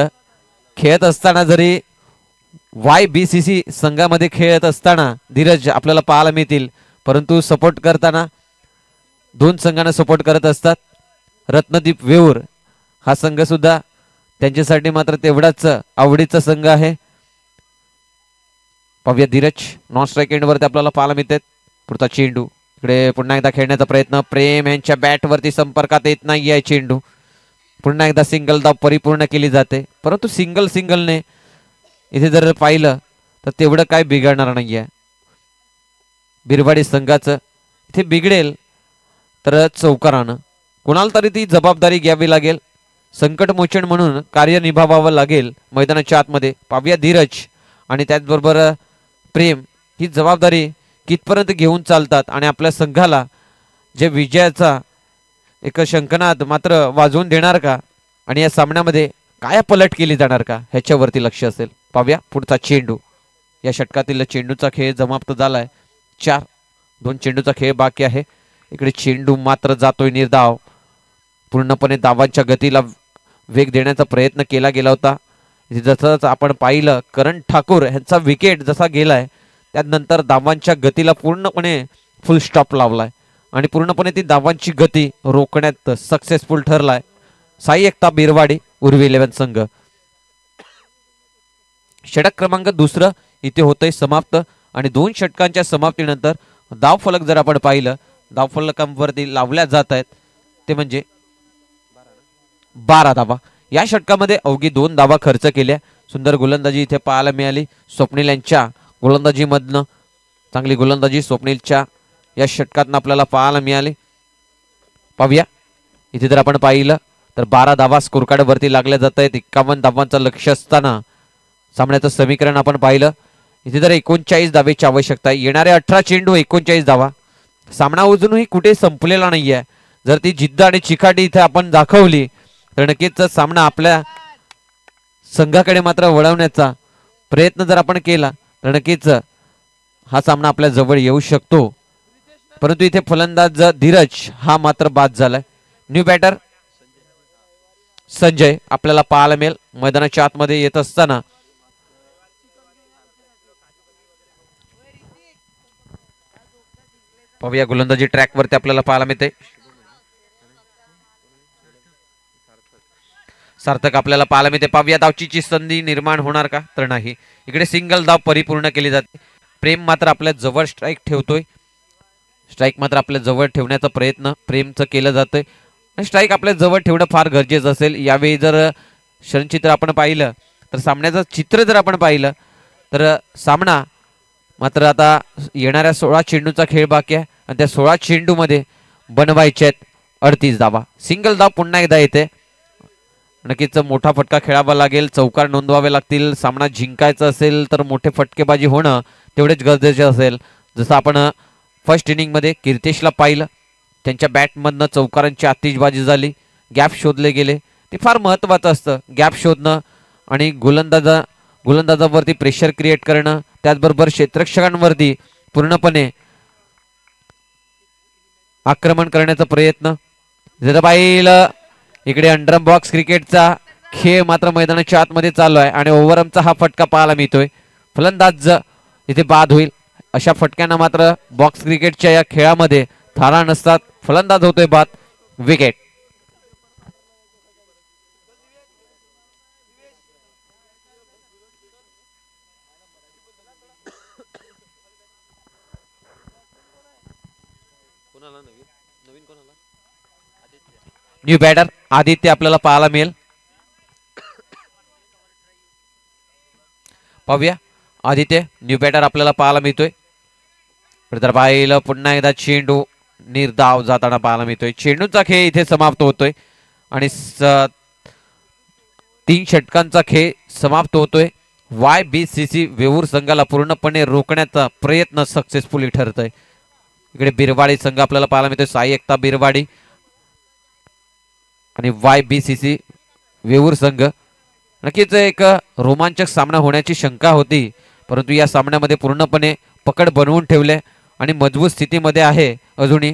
खेळत असताना जरी YBCC संघामध्ये खेळत असताना धीरज आपल्याला पाहायला मिळतील, परंतु सपोर्ट करताना दोन संघांना सपोर्ट करत असतात. रत्नदीप वेऊर हा संघ सुद्धा त्यांच्यासाठी मात्र तेवढाच आवडीचा संघ आहे. पाहूया धीरज नॉन स्ट्राईक एंडवरती आपल्याला पाहायला मिळतात. पुढचा चेंडू इकडे पुन्हा एकदा खेळण्याचा प्रयत्न. प्रेम यांच्या बॅटवरती संपर्कात येत नाही आहे चेंडू. पुन्हा एकदा सिंगल धाव परिपूर्ण केली जाते, परंतु सिंगलने इथे जर पाहिलं तर तेवढं काय बिघडणार नाहीये. बिरवाडी संघाचं इथे बिघडेल तर चौकारानं कोणाला तरी ती जबाबदारी घ्यावी लागेल. संकटमोचन म्हणून कार्य निभावावं लागेल मैदानाच्या आतमध्ये. पाहूया धीरज आणि त्याचबरोबर प्रेम ही जबाबदारी कितपर्यंत घेऊन चालतात आणि आपल्या संघाला जे विजयाचा एक शंखनाद मात्र वाजवून देणार का, आणि या सामन्यामध्ये काय पलट केली जाणार का, ह्याच्यावरती लक्ष असेल. पाहूया पुढचा चेंडू. या षटकातील चेंडूचा खेळ समाप्त झालाय. 4-2 चेंडूचा खेळ बाकी आहे. इकडे चेंडू मात्र जातोय निर्धाव. पूर्णपणे धावांच्या गतीला वेग देण्याचा प्रयत्न केला गेला होता. जसंच आपण पाहिलं करण ठाकूर यांचा विकेट जसा गेलाय त्यानंतर धावांच्या गतीला पूर्णपणे फुल स्टॉप लावलाय आणि पूर्णपणे ती धावांची गती रोखण्यात सक्सेसफुल ठरलाय साई एकता बिरवाडी उर्वी 11 संघ. षटक क्रमांक 2 इथे होतंय समाप्त आणि 2 षटकांच्या समाप्तीनंतर धाव फलक जर आपण पाहिलं, धाव फलकांवरती लावल्या जात आहेत ते म्हणजे 12 धावा. या षटकामध्ये अवघी 2 धावा खर्च केल्या. सुंदर गोलंदाजी इथे पाहायला मिळाली स्वप्नील यांच्या गोलंदाजीमधनं. चांगली गोलंदाजी स्वप्नीलच्या या षटकातनं आपल्याला पाहायला मिळाली. पाहूया इथे जर आपण पाहिलं तर 12 धावा स्कोर कार्ड वरती लागल्या जात आहेत. 51 धावांचं लक्ष असताना सामन्याचं समीकरण आपण पाहिलं. इथे जर 39 धावेची आवश्यकता आहे. येणारे 18 चेंडू 39 धावा. सामना अजूनही कुठे संपलेला नाहीये. जर ती जिद्द आणि चिकाटी इथे आपण दाखवली तर नक्कीच सामना आपल्या संघाकडे मात्र वळवण्याचा प्रयत्न जर आपण केला तर नक्कीच हा सामना आपल्या जवळ येऊ शकतो. परंतु इथे फलंदाज धीरज हा मात्र बाद झालाय. न्यू बॅटर संजय आपल्याला पाहायला मिळेल मैदानाच्या आतमध्ये येत असताना. पाहूया गोलंदाजी ट्रॅक वरती आपल्याला पाहायला मिळते. सार्थक आपल्याला पाहायला मिळते. पाहूया धावचीची संधी निर्माण होणार का, तर नाही. इकडे सिंगल धाव परिपूर्ण केली जाते. प्रेम मात्र आपल्या जवळ स्ट्राईक ठेवतोय. स्ट्राईक मात्र आपल्या जवळ ठेवण्याचा प्रयत्न प्रेमचं केलं जातोय. स्ट्राईक आपल्या जवळ ठेवणं फार गरजेचं असेल. यावेळी जर क्षणचित्र आपण पाहिलं तर सामन्याचं चित्र जर आपण पाहिलं तर सामना मात्र आता येणाऱ्या 16 चेंडूचा खेळ बाकी आहे आणि त्या 16 चेंडूमध्ये बनवायचे आहेत 38 धावा. सिंगल धाव पुन्हा एकदा येते. नक्कीच मोठा फटका खेळावा लागेल, चौकार नोंदवावे लागतील. सामना जिंकायचा असेल तर मोठे फटकेबाजी होणं तेवढेच गरजेचे असेल. जसं आपण फर्स्ट इनिंगमध्ये कीर्तेशला पाहिलं, त्यांच्या बॅटमधनं चौकारांची आतिषबाजी झाली, गॅप शोधले गेले. ते फार महत्त्वाचं असतं, गॅप शोधणं आणि गोलंदाजावरती प्रेशर क्रिएट करणं, त्याचबरोबर क्षेत्ररक्षकांवरती पूर्णपणे आक्रमण करण्याचा प्रयत्न. जर पाहिलं इकडे अंडर बॉक्स क्रिकेटचा खेळ मात्र मैदानाच्या आतमध्ये चालू आहे आणि ओव्हरआर्मचा हा फटका पाहायला मिळतोय. फलंदाज इथे बाद होईल. अशा फटक्यांना मात्र बॉक्स क्रिकेटच्या या खेळामध्ये थारा नसतात. फलंदाज होतोय बाद, विकेट. न्यू बॅटर आदित्य आपल्याला पाहायला मिळेल. पाहूया आदित्य न्यू बॅटर आपल्याला पाहायला मिळतोय. तर पाहिलं पुन्हा एकदा चेंडू निर्धाव जाताना पाहायला मिळतोय. चेंडूचा खेळ इथे समाप्त होतोय आणि 3 षटकांचा खेळ समाप्त होतोय. YBCC वेऊर संघाला पूर्णपणे रोखण्याचा प्रयत्न सक्सेसफुली ठरतोय. इकडे बिरवाडी संघ आपल्याला पाहायला मिळतोय. साई एकता बिरवाडी आणि YBCC वेऊर संघ. नक्कीच एक रोमांचक सामना होण्याची शंका होती, परंतु या सामन्यामध्ये पूर्णपणे पकड बनवून ठेवले आणि मजबूत स्थितीमध्ये आहे अजूनही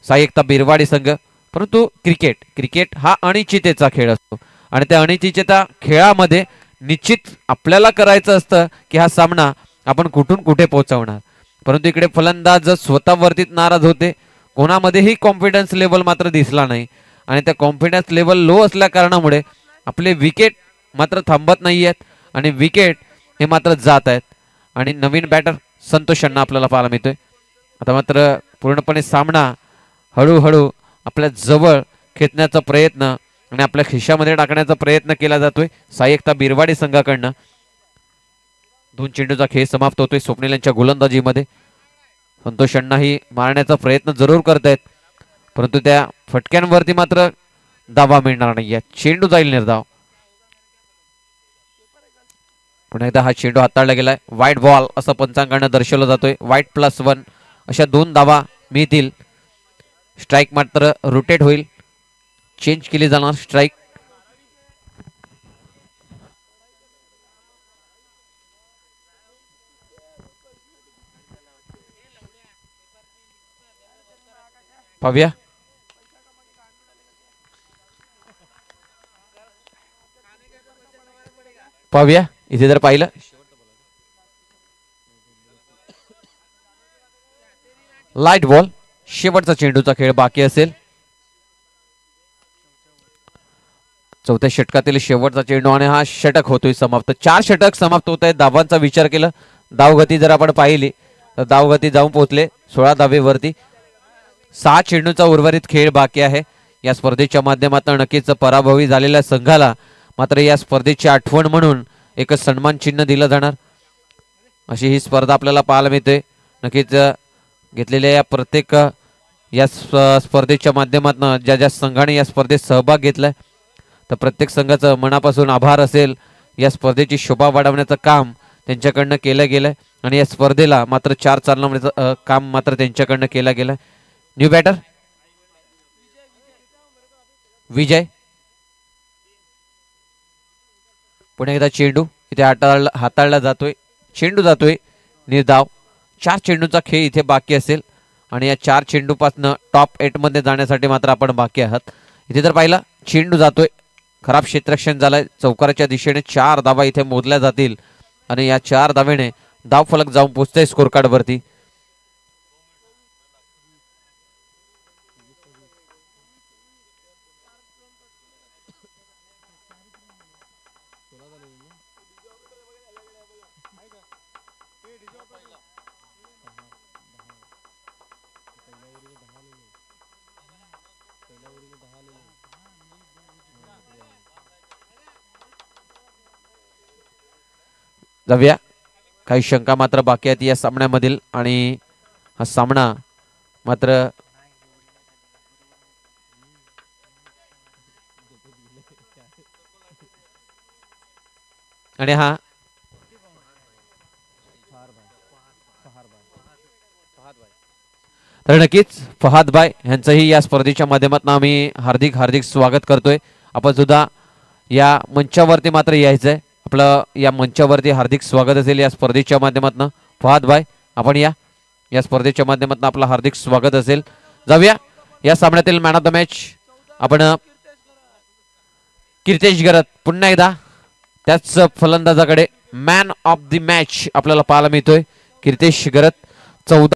साई एकता बिरवाडी संघ. परंतु क्रिकेट हा अनिश्चिततेचा खेळ असतो आणि त्या अनिश्चितता खेळामध्ये निश्चित आपल्याला करायचं असतं की हा सामना आपण कुठून कुठे पोहोचवणार. परंतु इकडे फलंदाज स्वतःवरतीच नाराज होते. कोणामध्येही कॉन्फिडन्स लेवल मात्र दिसला नाही आणि त्या कॉन्फिडन्स लेवल लो असल्या कारणामुळे आपले विकेट मात्र थांबत नाही आहेत आणि विकेट हे मात्र जात आहेत. आणि नवीन बॅटर संतोष शन्ना आपल्याला पाहायला मिळतोय. आता मात्र पूर्णपणे सामना हळूहळू आपल्या जवळ खेचण्याचा प्रयत्न आणि आपल्या खिशामध्ये टाकण्याचा प्रयत्न केला जातोय साई एकता बिरवाडी संघाकडनं. 2 चेंडूचा खेळ समाप्त होतोय स्वप्नील यांच्या गोलंदाजीमध्ये. संतोष शन्नाही मारण्याचा प्रयत्न जरूर करतायत, परंतु त्या फटक्यांवरती मात्र दावा मिळणार नाहीये. चेंडू जाईल निर्धाव. पुन्हा एकदा हा चेंडू हाताळला गेलाय. व्हाईट बॉल असं पंचांगाने दर्शवलं जातोय. व्हाईट +1 अशा 2 धावा मिळतील. स्ट्राईक मात्र रोटेट होईल, चेंज केली जाणार स्ट्राईक. पाहूया पाहूया इथे जर पाहिलं लाईट बॉल, शेवटचा चेंडूचा खेळ बाकी असेल. 4थ्या षटकातील शेवटचा चेंडू आणि हा षटक होतोय समाप्त. 4 षटक समाप्त होत आहेत. धावांचा विचार केला, धावगती जर आपण पाहिली तर धावगती जाऊन पोहोचले 16 धावेवरती. 6 चेंडूचा उर्वरित खेळ बाकी आहे. या स्पर्धेच्या माध्यमातून नक्कीच पराभवी झालेल्या संघाला मात्र या स्पर्धेची आठवण म्हणून एक सन्मान चिन्ह दिलं जाणार, अशी ही स्पर्धा आपल्याला पाहायला मिळते. नक्कीच घेतलेल्या या प्रत्येक या स्पर्धेच्या माध्यमातून ज्या ज्या संघाने या स्पर्धेत सहभाग घेतलाय तर प्रत्येक संघाचं मनापासून आभार असेल. या स्पर्धेची शोभा वाढवण्याचं काम त्यांच्याकडनं केलं गेलंय आणि या स्पर्धेला मात्र 4 चालवण्याचं काम मात्र त्यांच्याकडनं केलं गेलंय. न्यू बॅटर विजय. पुन्हा एकदा चेंडू इथे हाताळला जातोय. चेंडू जातोय निर्धाव. 4 चेंडूचा खेळ इथे बाकी असेल आणि या 4 चेंडूपासनं टॉप 8 मध्ये जाण्यासाठी मात्र आपण बाकी आहात. इथे जर पाहिला चेंडू जातोय, खराब क्षेत्ररक्षण झालंय. चौकाराच्या दिशेने 4 धावा इथे मोजल्या जातील आणि या 4 धावेने धाव फलक जाऊन पोहोचतोय स्कोर कार्ड वरती. जाऊया, काही शंका मात्र बाकी आहेत या सामन्यामधील आणि हा सामना मात्र आणि हा तर नक्कीच फहाद भाई यांचंही या स्पर्धेच्या माध्यमातून आम्ही हार्दिक हार्दिक स्वागत करतोय. आपण सुद्धा या मंचावरती मात्र यायचंय. आपलं या मंचावरती हार्दिक स्वागत असेल या स्पर्धेच्या माध्यमातून. फहाद भाई आपण या स्पर्धेच्या माध्यमातून आपलं हार्दिक स्वागत असेल. जाऊया या सामन्यातील मॅन ऑफ द मॅच आपण कीर्तेश गरत पुन्हा एकदा त्याच फलंदाजाकडे मॅन ऑफ द मॅच आपल्याला पाहायला मिळतोय. कीर्तेश गरत 14